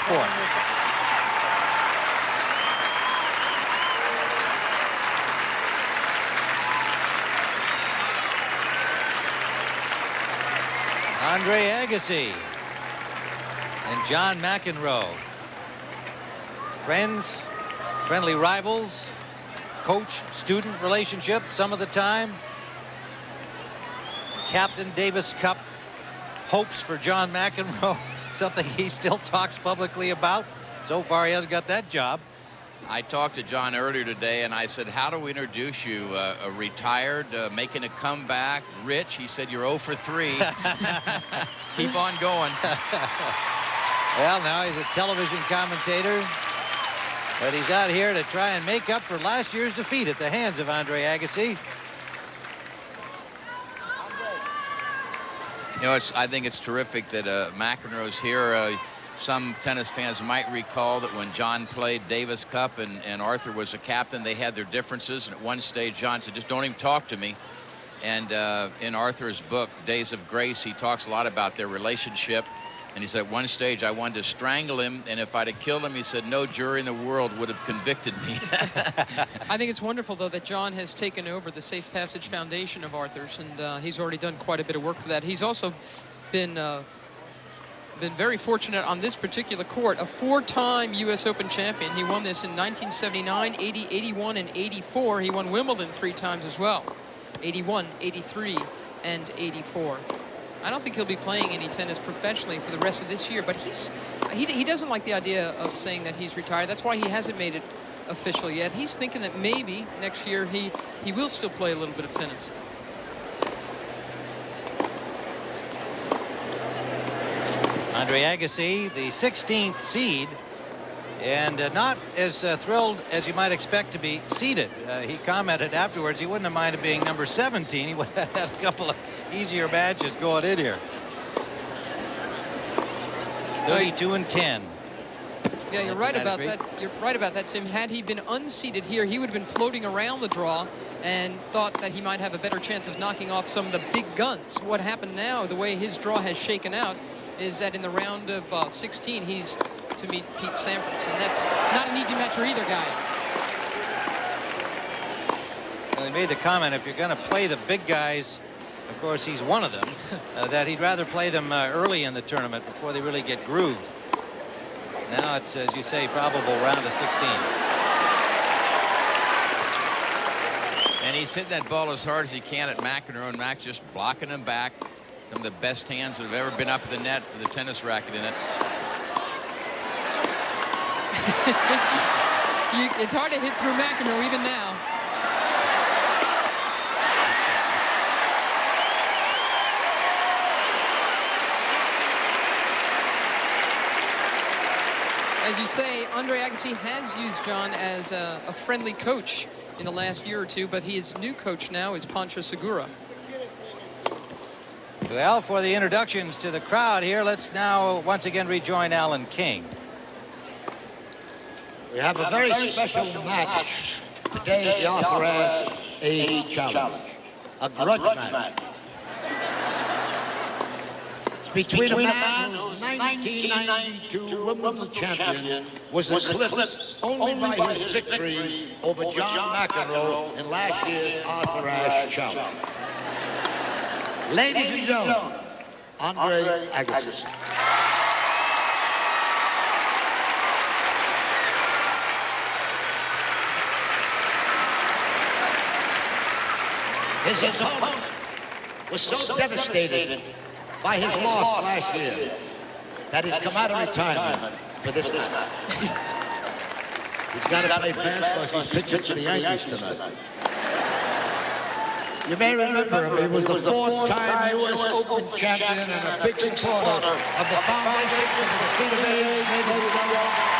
sport. Andre Agassi and John McEnroe. Friends, friendly rivals, coach-student relationship some of the time. Captain Davis Cup hopes for John McEnroe, something he still talks publicly about. So far, he hasn't got that job. I talked to John earlier today, and I said, how do we introduce you? Retired, making a comeback, rich? He said, you're 0 for 3. Keep on going. Well, now he's a television commentator, but he's out here to try and make up for last year's defeat at the hands of Andre Agassi. You know, I think it's terrific that McEnroe's here. Some tennis fans might recall that when John played Davis Cup and Arthur was a captain, they had their differences. And at one stage, John said, just don't even talk to me. And in Arthur's book, Days of Grace, he talks a lot about their relationship. And he said, at one stage, I wanted to strangle him. And if I'd have killed him, he said, no jury in the world would have convicted me. I think it's wonderful, though, that John has taken over the Safe Passage Foundation of Arthur's. And he's already done quite a bit of work for that. He's also been very fortunate on this particular court, a 4-time U.S. Open champion. He won this in 1979, 80, 81, and 84. He won Wimbledon 3 times as well, 81, 83, and 84. I don't think he'll be playing any tennis professionally for the rest of this year, but he doesn't like the idea of saying that he's retired. That's why he hasn't made it official yet. He's thinking that maybe next year he will still play a little bit of tennis. Andre Agassi, the 16th seed, and not as thrilled as you might expect to be seeded. He commented afterwards he wouldn't have minded being number 17. He would have had a couple of easier matches going in here. 32 and 10. Yeah, you're right about that. You're right about that, Tim. Had he been unseeded here, he would have been floating around the draw and thought that he might have a better chance of knocking off some of the big guns. What happened now, the way his draw has shaken out, is that in the round of 16, he's to meet Pete Sampras, and that's not an easy match for either guy. Well, he made the comment, if you're going to play the big guys, of course he's one of them, that he'd rather play them early in the tournament before they really get grooved. Now it's, as you say, probable round of 16. And he's hit that ball as hard as he can at McEnroe, and Mac's just blocking him back. Some of the best hands that have ever been up at the net for the tennis racket in it. It's hard to hit through McEnroe even now. As you say, Andre Agassi has used John as a friendly coach in the last year or two, but his new coach now is Pancho Segura. Well, for the introductions to the crowd here, let's now once again rejoin Alan King. We have a very special match today at the Arthur Ashe Age Challenge, a grudge match. It's between a man who's 1992 Wimbledon champion, was eclipsed only by his victory over John McEnroe in last year's Arthur Ashe Challenge. Ladies and gentlemen, Andre Agassi. His opponent was so devastated by his loss last year that he's come out of retirement for this match. He's got to play fast because he's pitching for the Yankees tonight. You may remember him. He was the 4th-time U.S. Open champion and a big supporter of the Foundation for the Defeat of AIDS, John McEnroe.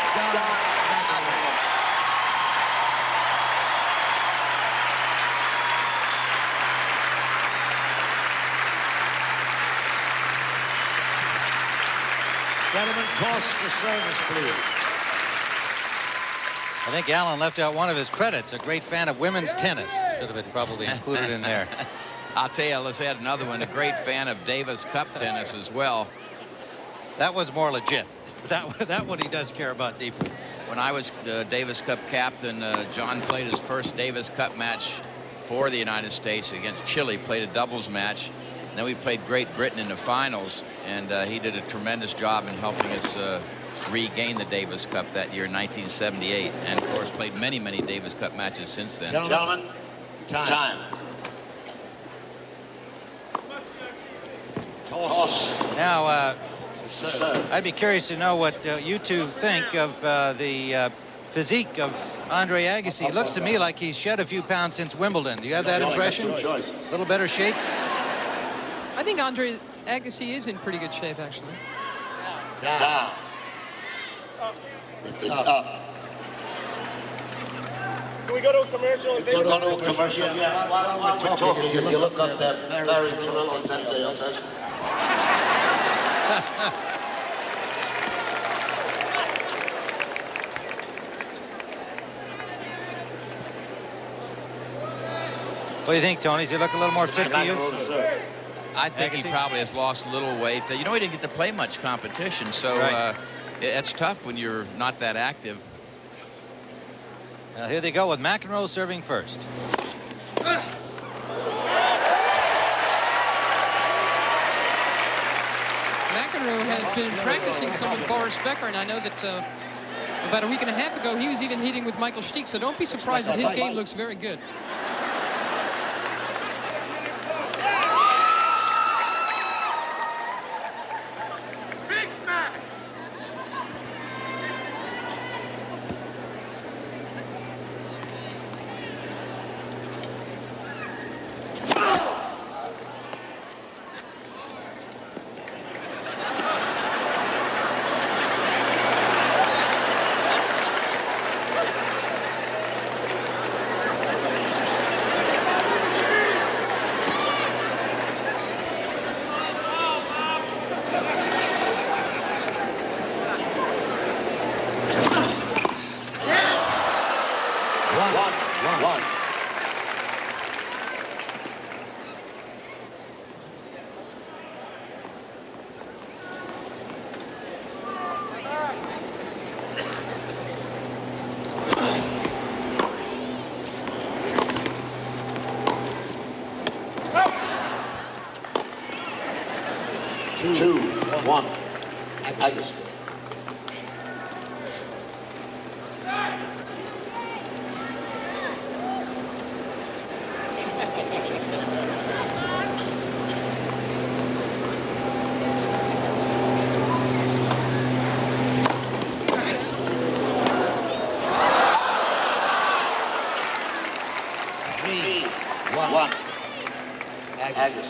Gentlemen, toss the service, please. I think Alan left out one of his credits, a great fan of women's tennis. Should have been probably included in there. I'll tell you, let's add another one, a great fan of Davis Cup tennis as well. That was more legit. That one he does care about deeply. When I was Davis Cup captain, John played his first Davis Cup match for the United States against Chile, played a doubles match. Then we played Great Britain in the finals, and he did a tremendous job in helping us regain the Davis Cup that year in 1978, and of course played many Davis Cup matches since then. Gentlemen, time. Toss. Now, Serve. I'd be curious to know what you two think of the physique of Andre Agassi. It looks to me like he's shed a few pounds since Wimbledon. Do you have that impression? A little better shape? I think Andre Agassi is in pretty good shape, actually. Down. It's up. Can we go to a commercial? Go to a commercial. Yeah, while we're talking, if you look up that Barry Carrillo says. What do you think, Tony? Does he look a little more fit to you? I think he Agassi? probably has lost a little weight. You know, he didn't get to play much competition, so Right. it's tough when you're not that active. Here they go with McEnroe serving first. McEnroe has been practicing some with Boris Becker, and I know that about a week and a half ago he was even hitting with Michael Stich, so don't be surprised that his game looks very good. One. Two. One. Agassi. One. Agassi.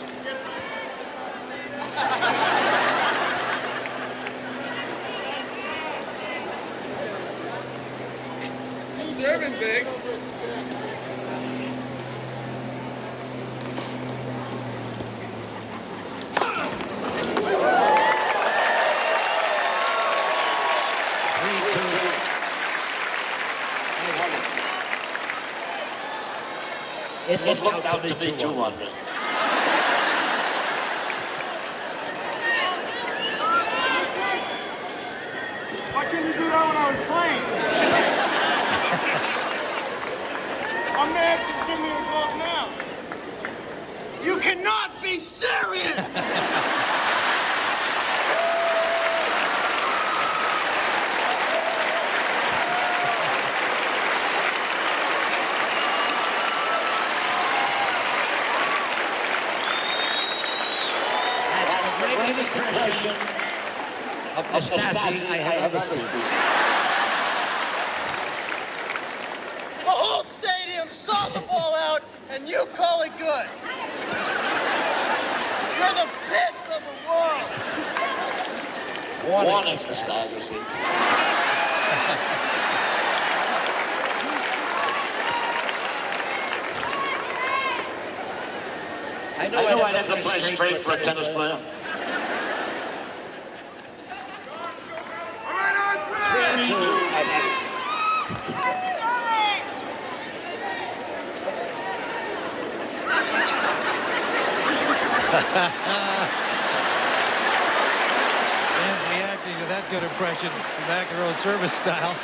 Serving big. It looked out to be 2-1. Why couldn't you do that when I was playing? My man should give me a glove now. You cannot be serious! That's the greatest impression of Agassi I have ever seen. The whole stadium saw the ball out, and you call it good. You're the pits of the world. One is Mr. Agassi. I know I never play straight for a tennis player. All right, on 3-2 Agassi. And reacting to that good a impression of McEnroe's service style.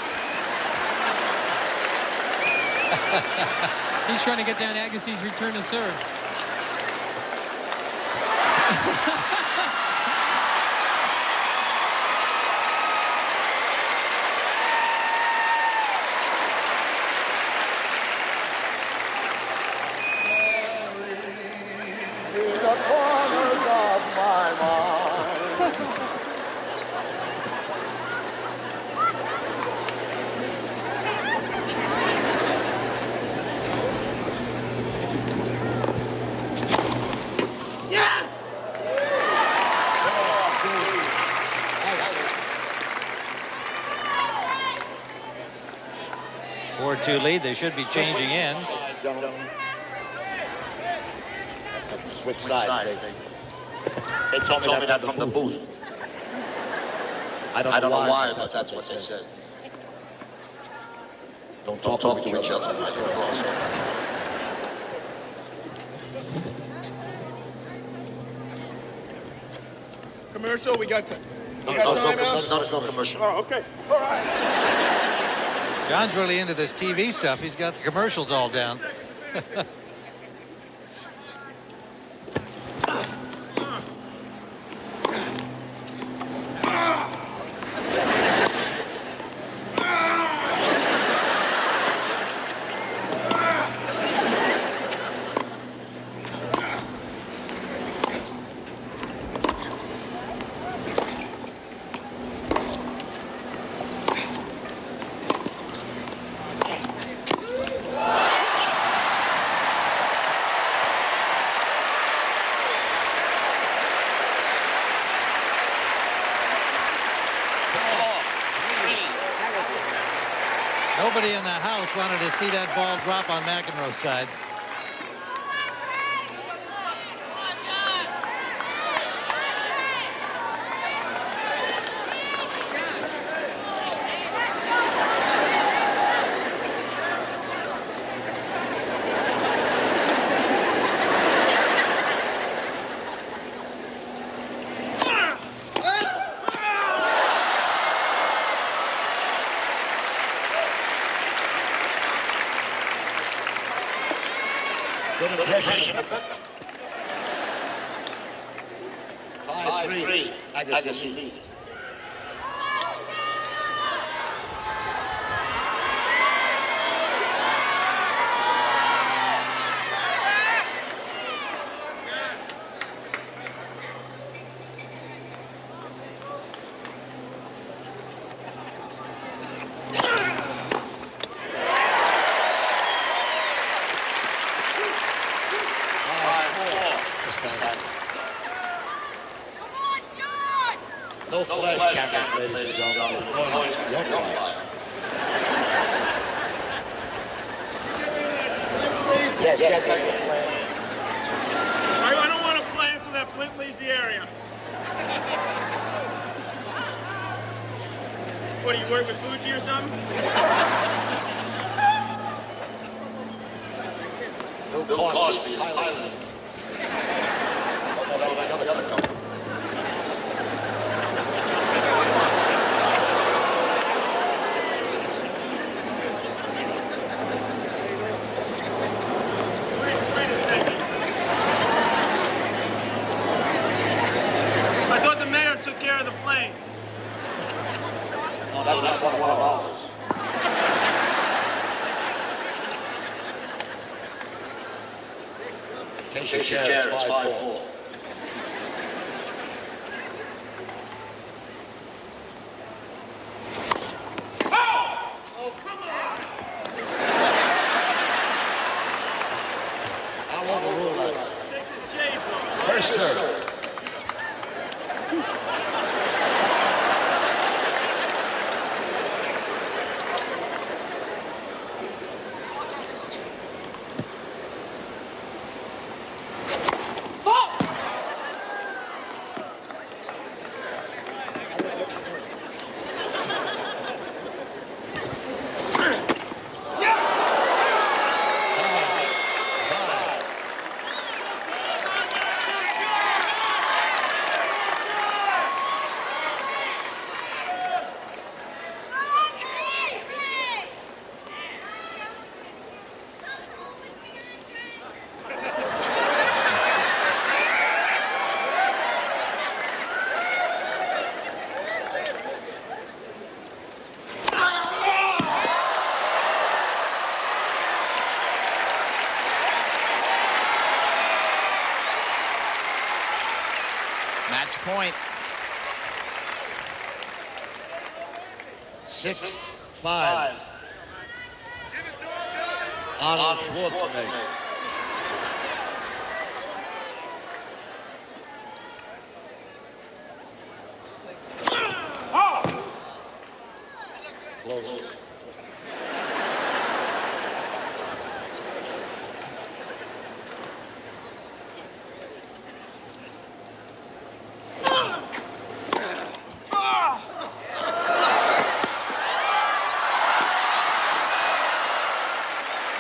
He's trying to get down Agassi's return to serve. Yes! 4-2 lead. They should be changing ends. Switch sides. They told me that from the booth. I don't know why, but that's what they said. Don't talk to each other. Commercial, we got to. No commercial. Oh, okay. All right. John's really into this TV stuff. He's got the commercials all down. Nobody in the house wanted to see that ball drop on McEnroe's side. Good impression. 5-3. Agassi lead. No flash cameras, ladies and gentlemen. Yes, I don't want to play until that Flint leaves the area. What, do you work with Fuji or something? Bill Cosby, Highland. Another couple. Wait a second. I thought the mayor took care of the planes. No, that's not one of ours. Case your chair, it's 5-4. Oh, come on! How long the rule that? Take the shades off. First serve. 6-5. Arnold Schwarzenegger. Close.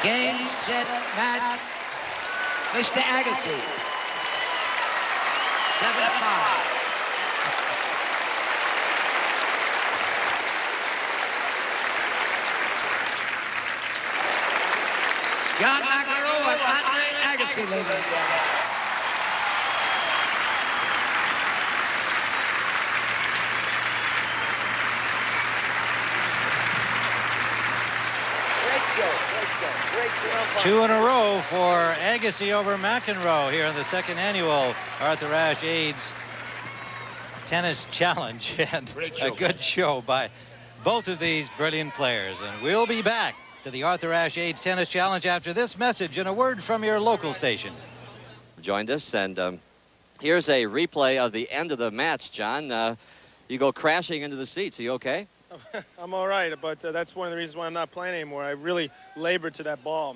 Game, set, match. Mr. Agassi. 7-5. John McEnroe and Andre Agassi, ladies and gentlemen. Two in a row for Agassi over McEnroe here in the second annual Arthur Ashe AIDS Tennis Challenge. And a good show by both of these brilliant players. And we'll be back to the Arthur Ashe AIDS Tennis Challenge after this message and a word from your local station. Joined us, and here's a replay of the end of the match, John. You go crashing into the seats. Are you okay? I'm all right, but that's one of the reasons why I'm not playing anymore. I really labored to that ball.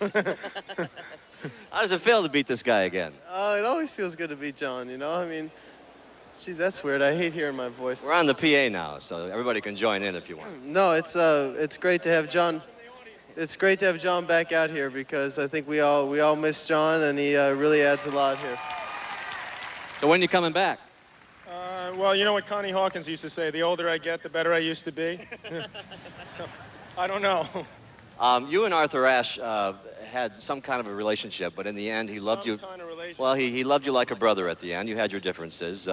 How does it feel to beat this guy again? It always feels good to beat John, you know? I mean, geez, that's weird. I hate hearing my voice. We're on the PA now, so everybody can join in if you want. No, it's great to have John. It's great to have John back out here because I think we all miss John, and he really adds a lot here. So when are you coming back? Well, you know what Connie Hawkins used to say, the older I get, the better I used to be. So, I don't know. You and Arthur Ashe had some kind of a relationship, but in the end, he loved you. Kind of relationship. Well, he loved you like a brother at the end. You had your differences.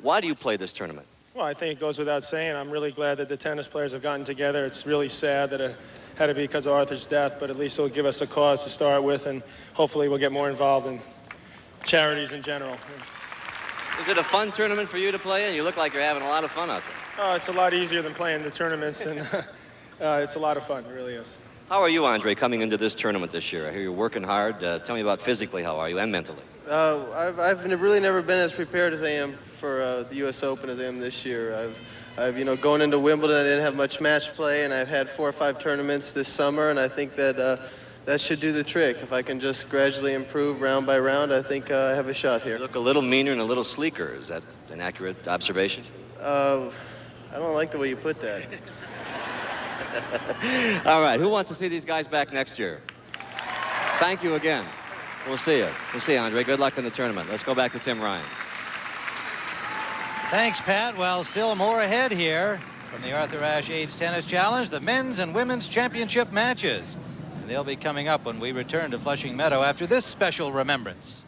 Why do you play this tournament? Well, I think it goes without saying. I'm really glad that the tennis players have gotten together. It's really sad that it had to be because of Arthur's death, but at least it'll give us a cause to start with, and hopefully we'll get more involved in charities in general. Is it a fun tournament for you to play in? You look like you're having a lot of fun out there. Oh, it's a lot easier than playing the tournaments, and it's a lot of fun. It really is. How are you, Andre, coming into this tournament this year? I hear you're working hard. Tell me about physically, how are you, and mentally? I've really never been as prepared as I am for the U.S. Open as I am this year. I've going into Wimbledon, I didn't have much match play, and I've had 4 or 5 tournaments this summer, and I think that that should do the trick. If I can just gradually improve round by round, I think I have a shot here. You look a little meaner and a little sleeker. Is that an accurate observation? I don't like the way you put that. All right, who wants to see these guys back next year? Thank you again. We'll see you. We'll see you, Andre. Good luck in the tournament. Let's go back to Tim Ryan. Thanks, Pat. Well, still more ahead here from the Arthur Ashe AIDS Tennis Challenge, the men's and women's championship matches. They'll be coming up when we return to Flushing Meadow after this special remembrance.